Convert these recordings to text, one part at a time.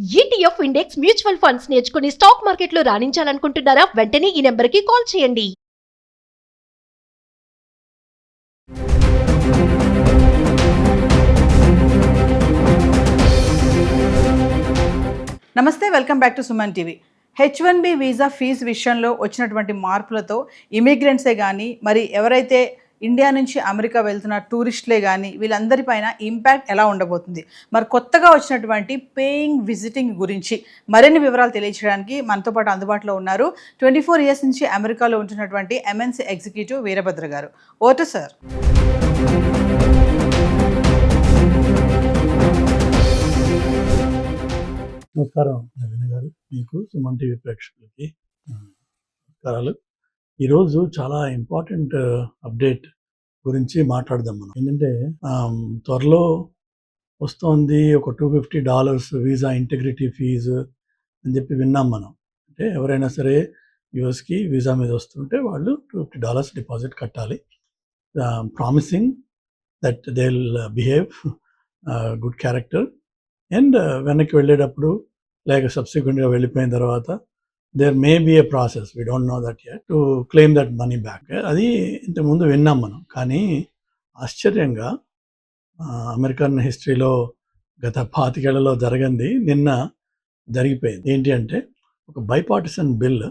ETF index mutual funds నేర్చుకుని stock మార్కెట్లో రాణించాలనుకుంటున్నారా? వెంటనే ఈ నెంబర్కి కాల్ చేయండి. నమస్తే, welcome back to Suman TV. H1B visa fee విషయంలో వచ్చినటువంటి మార్పులతో ఇమిగ్రెంట్సే కానీ, మరి ఎవరైతే ఇండియా నుంచి అమెరికా వెళ్తున్న టూరిస్టులే కానీ వీళ్ళందరిపైన ఇంపాక్ట్ ఎలా ఉండబోతుంది, మరి కొత్తగా వచ్చినటువంటి పేయింగ్ విజిటింగ్ గురించి మరిన్ని వివరాలు తెలియజేయడానికి మనతో పాటు అందుబాటులో ఉన్నారు 24 ఇయర్స్ నుంచి అమెరికాలో ఉంటున్నటువంటి MNC ఎగ్జిక్యూటివ్ వీరభద్ర గారు. Vote sir. నమస్కారం నవీన్ గారు, మీకు సుమన్ టీవీ ప్రేక్షకులకి నమస్కారాలు. ఈరోజు చాలా ఇంపార్టెంట్ అప్డేట్ గురించి మాట్లాడదాం మనం. ఏంటంటే త్వరలో వస్తోంది ఒక $250 వీసా ఇంటిగ్రిటీ ఫీజు అని చెప్పి విన్నాం మనం. అంటే ఎవరైనా సరే యూఎస్కి వీసా మీద వస్తుంటే వాళ్ళు $250 డిపాజిట్ కట్టాలి, promising that they will behave good character. And వెనక్కి వెళ్ళేటప్పుడు లేక సబ్సిక్వెంట్గా వెళ్ళిపోయిన తర్వాత there may be a process, we don't know that yet, to claim that money back. అది ఇంతకుముందు విన్నాం మనం. కానీ ఆశ్చర్యంగా అమెరికన్ హిస్టరీలో గత 25 ఏళ్లలో జరగంది నిన్న జరిగిపోయింది. ఏంటి అంటే ఒక bipartisan bill,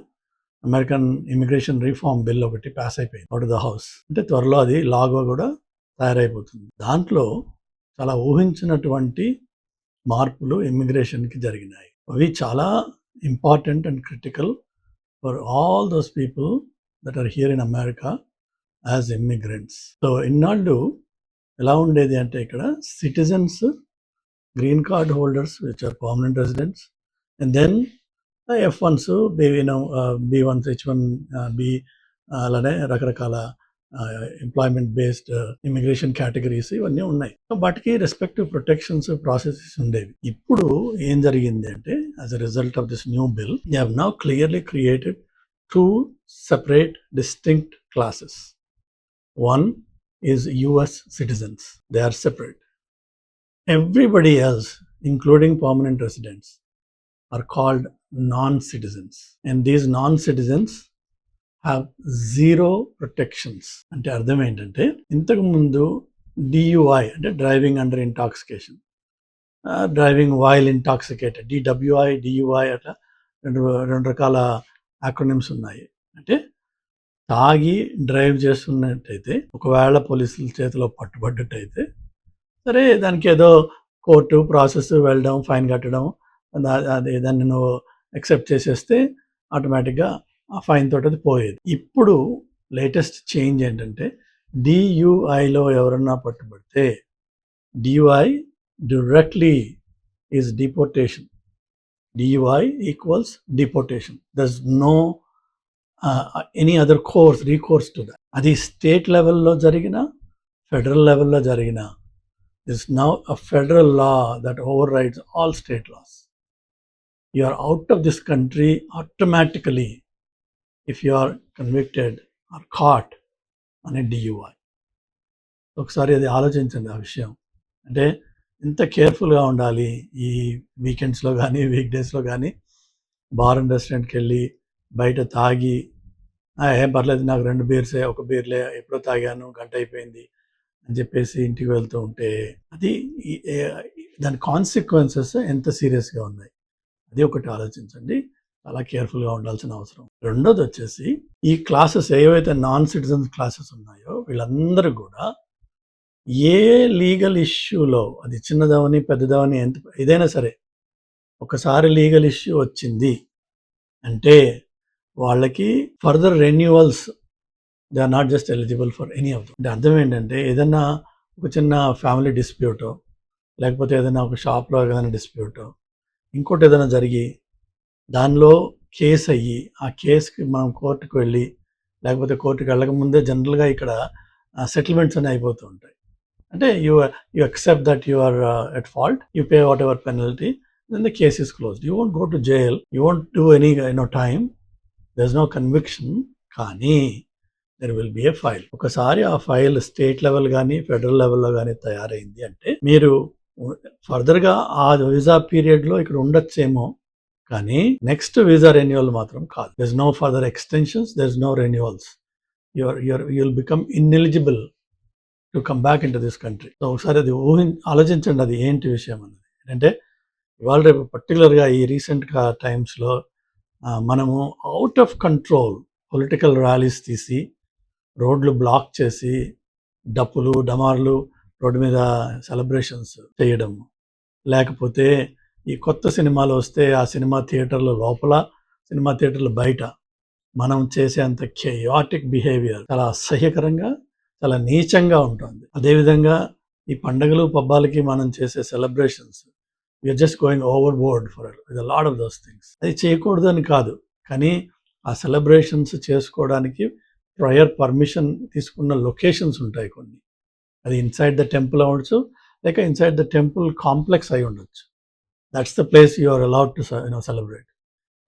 American immigration reform bill ఒకటి పాస్ అయిపోయింది అవుట్ ఆఫ్ ద హౌస్. అంటే త్వరలో అది లాగా కూడా తయారైపోతుంది. దాంట్లో చాలా ఊహించినటువంటి మార్పులు ఇమిగ్రేషన్కి జరిగినాయి. అవి చాలా important and critical for all those people that are here in America as immigrants. So ఇన్నాళ్ళు ఎలా ఉండేది అంటే ఇక్కడ citizens, green card holders which are permanent residents, and then F1s, B1s, H1B, అలానే రకరకాల ఎంప్లాయ్మెంట్ బేస్డ్ ఇమిగ్రేషన్ కేటగిరీస్ ఇవన్నీ ఉన్నాయి. వాటికి రెస్పెక్టివ్ ప్రొటెక్షన్స్, ప్రాసెసెస్ ఉండేవి. ఇప్పుడు ఏం జరిగింది అంటే as a result of this new bill they have now clearly created 2 separate distinct classes. One is US citizens, they are separate. Everybody else, including permanent residents, are called non-citizens, and these non-citizens have zero protections. అంటే అర్థం ఏంటంటే ఇంతకు ముందు DUI అంటే driving under intoxication, driving while intoxicated, DWI, DUI అట్లా రెండు రకాల acronyms ఉన్నాయి. అంటే తాగి డ్రైవ్ చేస్తున్నట్టయితే ఒకవేళ పోలీసుల చేతిలో పట్టుబడ్డట్టయితే సరే, దానికి ఏదో కోర్టు ప్రాసెస్ వెళ్ళడం, ఫైన్ కట్టడం, అది దాన్ని నువ్వు యాక్సెప్ట్ చేసేస్తే ఆటోమేటిక్గా ఆ ఫైన్ తోటి అది పోయేది. ఇప్పుడు లేటెస్ట్ చేంజ్ ఏంటంటే DUIలో ఎవరన్నా పట్టుబడితే DUI directly is deportation. DUI equals deportation. There is no any other recourse to that. అది స్టేట్ లెవెల్లో జరిగిన, ఫెడరల్ లెవెల్లో జరిగిన, is now a federal law that overrides all state laws. You are out of this country automatically if you are convicted or caught on a DUI. ఒకసారి అది ఆలోచించండి ఆ విషయం. అంటే ఎంత కేర్ఫుల్గా ఉండాలి ఈ వీకెండ్స్లో కానీ వీక్ డేస్లో కానీ. బార్ అండ్ రెస్టారెంట్కి వెళ్ళి బయట తాగి ఏం పర్లేదు, నాకు 2 బీర్సే, ఒక బీర్లే, ఎప్పుడో తాగాను, గంట అయిపోయింది అని చెప్పేసి ఇంటికి వెళ్తూ ఉంటే అది దాని కాన్సిక్వెన్సెస్ ఎంత సీరియస్గా ఉన్నాయి అది ఒకటి ఆలోచించండి. చాలా కేర్ఫుల్గా ఉండాల్సిన అవసరం. రెండోది వచ్చేసి ఈ క్లాసెస్ ఏవైతే నాన్ సిటిజన్స్ క్లాసెస్ ఉన్నాయో వీళ్ళందరూ కూడా ఏ లీగల్ ఇష్యూలో, అది చిన్నదవని పెద్దదవని ఏదైనా సరే, ఒకసారి లీగల్ ఇష్యూ వచ్చింది అంటే వాళ్ళకి further renewals they are not just eligible for any of them. అంటే అర్థం ఏంటంటే ఏదైనా ఒక చిన్న ఫ్యామిలీ డిస్ప్యూటో, లేకపోతే ఏదైనా ఒక షాప్లో ఏదైనా డిస్ప్యూటో, ఇంకోటి ఏదైనా జరిగి దానిలో కేసు అయ్యి ఆ కేసుకి మనం కోర్టుకు వెళ్ళి, లేకపోతే కోర్టుకు వెళ్ళకముందే జనరల్గా ఇక్కడ సెటిల్మెంట్స్ అన్నీ అయిపోతూ ఉంటాయి. అంటే you accept that you are at fault, you pay whatever penalty, then the case is closed. You won't go to jail, you won't do any time, there is no conviction. కానీ there will be a file. ఒకసారి ఆ file state level కానీ federal లెవెల్లో కానీ తయారైంది అంటే మీరు ఫర్దర్గా ఆ వీసా పీరియడ్లో ఇక్కడ ఉండొచ్చేమో, కానీ నెక్స్ట్ వీసా రెన్యువల్ మాత్రం కాదు. There is no further extensions, there is no renewals. You'll become ineligible to come back in to this country. So ఒకసారి అది ఆలోచించండి, అది ఏంటి విషయం అన్నది. అంటే ఇవాళ రేపు పర్టికులర్గా ఈ రీసెంట్ టైమ్స్లో మనము out of control political rallies తీసి రోడ్లు బ్లాక్ చేసి డప్పులు డమార్లు రోడ్డు మీద సెలబ్రేషన్స్ చేయడం, లేకపోతే ఈ కొత్త సినిమాలు వస్తే ఆ సినిమా థియేటర్ల లోపల, సినిమా థియేటర్ల బయట మనం చేసేంత కెయాటిక్ బిహేవియర్ చాలా అసహ్యకరంగా, చాలా నీచంగా ఉంటుంది. అదేవిధంగా ఈ పండుగలు పబ్బాలకి మనం చేసే celebrations, we're just going overboard for with lot of those things. అది చేయకూడదని కాదు, కానీ ఆ సెలబ్రేషన్స్ చేసుకోవడానికి ప్రయర్ పర్మిషన్ తీసుకున్న లొకేషన్స్ ఉంటాయి కొన్ని. అది ఇన్సైడ్ ద టెంపుల్ అవ్వచ్చు, లేక ఇన్సైడ్ ద టెంపుల్ కాంప్లెక్స్ అయి ఉండొచ్చు. That's the place you are allowed to celebrate.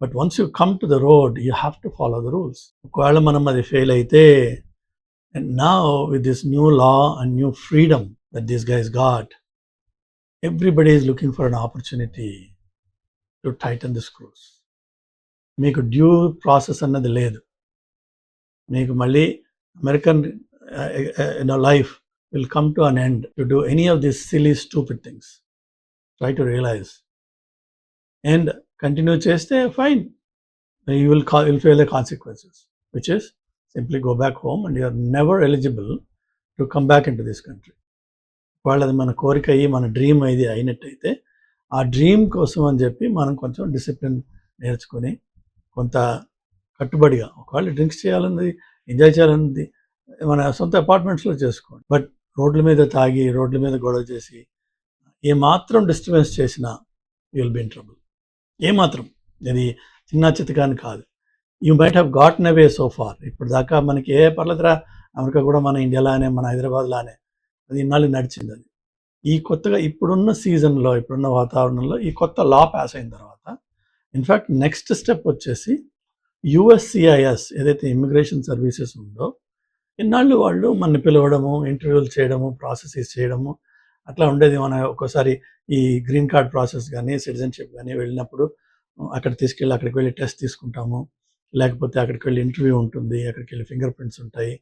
But once you come to the road, you have to follow the rules. ఒకవేళ మనం అది ఫెయిల్ అయితే, and now with this new law and new freedom that this guys got, everybody is looking for an opportunity to tighten the screws. మీకు due process అన్నది లేదు. మీకు మళ్ళీ American life will come to an end to do any of these silly stupid things. Try to realize and continue cheste, fine, you will feel the consequences, which is simply go back home and you are never eligible to come back into this country. వాళ్ళది మన కోరిక అయ్యి మన dream ఇది అయినట్టయితే, ఆ dream కోసం అని చెప్పి మనం కొంచెం డిసిప్లిన్ నేర్చుకొని కొంత కట్టుబడిగా, ఒకవేళ డ్రింక్స్ చేయాలన్నది, ఎంజాయ్ చేయాలన్నది మన సొంత అపార్ట్మెంట్స్లో చేసుకోండి. బట్ రోడ్ల మీద తాగి, రోడ్ల మీద గొడవ చేసి, ఏమాత్రం డిస్టర్బెన్స్ చేసినా you will be in trouble. ఏమాత్రం, ఇది చిన్న చితకాని కాదు. You might have gotten away so far. ఇప్పుడు దాకా మనకి పర్లేదురా, అమెరికా కూడా మన ఇండియాలానే, మన హైదరాబాద్లానే, అది ఇన్నాళ్ళు నడిచింది. అది ఈ కొత్తగా ఇప్పుడున్న సీజన్లో, ఇప్పుడున్న వాతావరణంలో ఈ కొత్త లా పాస్ అయిన తర్వాత, ఇన్ఫ్యాక్ట్ నెక్స్ట్ స్టెప్ వచ్చేసి USCIS ఏదైతే ఇమిగ్రేషన్ సర్వీసెస్ ఉందో, ఇన్నాళ్ళు వాళ్ళు మన పిలవడము, ఇంటర్వ్యూలు చేయడము, ప్రాసెసెస్ చేయడము అట్లా ఉండేది. మన ఒక్కోసారి ఈ గ్రీన్ కార్డ్ ప్రాసెస్ కానీ, సిటిజన్షిప్ కానీ వెళ్ళినప్పుడు అక్కడికి వెళ్ళి టెస్ట్ తీసుకుంటాము, లేకపోతే అక్కడికి వెళ్ళి ఇంటర్వ్యూ ఉంటుంది, అక్కడికి వెళ్ళి ఫింగర్ ప్రింట్స్ ఉంటాయి,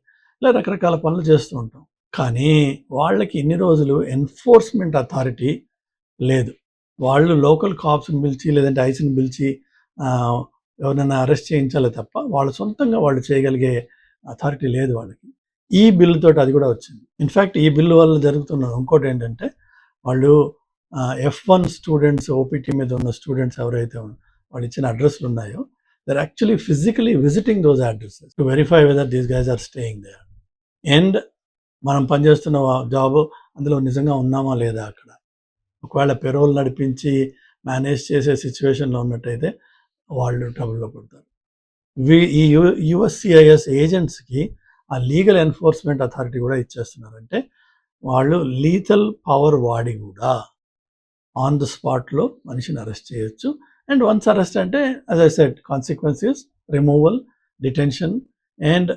ఇలా రకరకాల పనులు చేస్తూ ఉంటాం. కానీ వాళ్ళకి ఇన్ని రోజులు ఎన్ఫోర్స్మెంట్ అథారిటీ లేదు. వాళ్ళు లోకల్ కాప్స్ని పిలిచి, లేదంటే ఐసీని పిలిచి ఎవరైనా అరెస్ట్ చేయించాలి తప్ప, వాళ్ళు సొంతంగా వాళ్ళు చేయగలిగే అథారిటీ లేదు వాళ్ళకి. ఈ బిల్లు తోటి అది కూడా వచ్చింది. ఇన్ఫ్యాక్ట్ ఈ బిల్లు వల్ల జరుగుతున్న ఇంకోటి ఏంటంటే, వాళ్ళు F1 స్టూడెంట్స్, ఓపీటీ మీద ఉన్న స్టూడెంట్స్ ఎవరైతే వాళ్ళు ఇచ్చిన అడ్రస్లు ఉన్నాయో, they're actually physically visiting those addresses to verify whether these guys are staying there. And మనం పనిచేస్తున్న జాబ్ అందులో నిజంగా ఉన్నామా లేదా అక్కడ. ఒకవేళ పెరోల్ నడిపించి మేనేజ్ చేసే సిచ్యువేషన్లో ఉన్నట్టయితే వాళ్ళు ట్రబుల్లో పడతారు. ఈ USCIS ఏజెంట్స్కి ఆ లీగల్ ఎన్ఫోర్స్మెంట్ అథారిటీ కూడా ఇచ్చేస్తున్నారంటే, వాళ్ళు లీథల్ పవర్ వాడి కూడా ఆన్ ద స్పాట్లో మనిషిని అరెస్ట్ చేయొచ్చు. అండ్ వన్స్ అరెస్ట్ అంటే, as I said, consequences, removal, detention and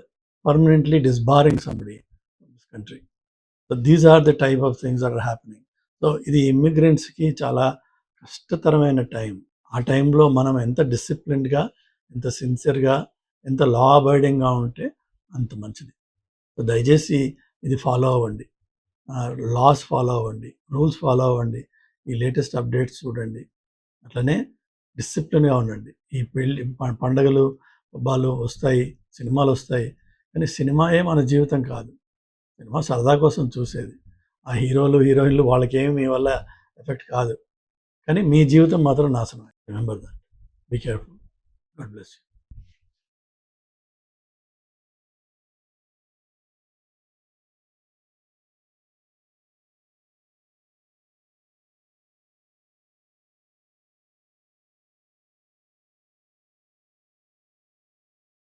permanently disbarring somebody from this country. So these are the type of things are happening. సో ఇది ఇమ్మిగ్రెంట్స్కి చాలా కష్టతరమైన టైం. ఆ టైంలో మనం ఎంత డిసిప్లిన్డ్గా, ఎంత సిన్సియర్గా, ఎంత లా అబైడింగ్గా ఉంటే అంత మంచిది. సో దయచేసి ఇది ఫాలో అవ్వండి, లాస్ ఫాలో అవ్వండి, రూల్స్ ఫాలో అవ్వండి, ఈ లేటెస్ట్ అప్డేట్స్ చూడండి, అట్లనే డిసిప్లిన్గా ఉండండి. ఈ పండగలు పబ్బాలు వస్తాయి, సినిమాలు వస్తాయి, కానీ సినిమాయే మన జీవితం కాదు. సినిమా సరదా కోసం చూసేది. ఆ హీరోలు హీరోయిన్లు వాళ్ళకేమి మీ వల్ల ఎఫెక్ట్ కాదు, కానీ మీ జీవితం మాత్రం నాశనం. Remember that. Be careful. God bless you.